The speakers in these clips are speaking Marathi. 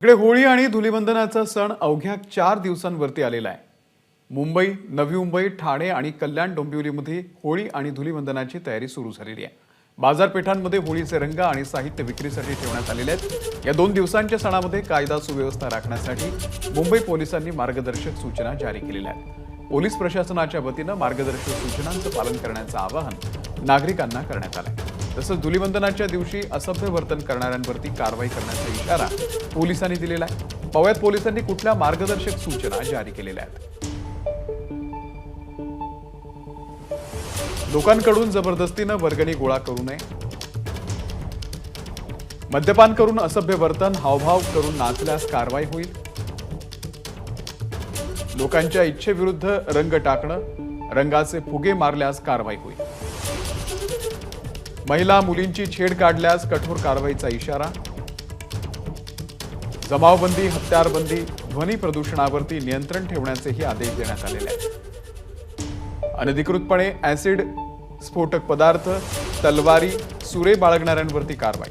इकडे होळी आणि धुलीवंदनाचा सण अवघ्या 4 दिवसांवरती आलेला आहे। मुंबई, नवी मुंबई, ठाणे आणि कल्याण डोंबिवलीमध्ये होळी आणि धुलीवंदनाची तयारी सुरू झालेली आहे। बाजारपेठांमध्ये होळीचे रंग आणि साहित्य विक्रीसाठी ठेवण्यात आलेले आहेत। या 2 दिवसांच्या सणामध्ये कायदा सुव्यवस्था राखण्यासाठी मुंबई पोलिसांनी मार्गदर्शक सूचना जारी केलेल्या आहेत। पोलीस प्रशासनाच्या वतीनं मार्गदर्शक सूचनांचं पालन करण्याचं आवाहन नागरिकांना करण्यात आलं आहे। तसंच धुलीवंदनाच्या दिवशी असभ्य वर्तन करणाऱ्यांवरती कारवाई करण्याचा इशारा पोलिसांनी दिलेला आहे। पवयात पोलिसांनी कुठल्या मार्गदर्शक सूचना जारी केलेल्या आहेत? लोकांकडून जबरदस्तीनं वर्गणी गोळा करू नये, मद्यपान करून असभ्य वर्तन, हावभाव करून नाचल्यास कारवाई होईल, लोकांच्या इच्छेविरुद्ध रंग टाकणं, रंगाचे फुगे मारल्यास कारवाई होईल, महिला मुलींची छेड काढल्यास कठोर कारवाईचा इशारा, जमावबंदी, हत्यारबंदी, ध्वनी प्रदूषणावरती नियंत्रण ठेवण्याचेही आदेश देण्यात आलेले आहेत। अनधिकृतपणे ऍसिड, स्फोटक पदार्थ, तलवारी, सुरे बाळगणाऱ्यांवरती कारवाई,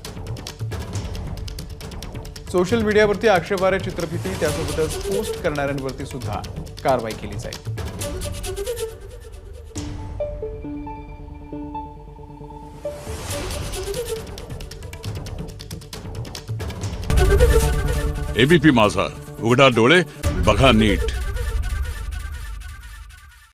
सोशल मीडियावरती आक्षेपार्ह चित्रफिती त्यासोबतच पोस्ट करणाऱ्यांवरती सुद्धा कारवाई केली जाईल। एबीपी माझा, उघडा डोळे बघा नीट।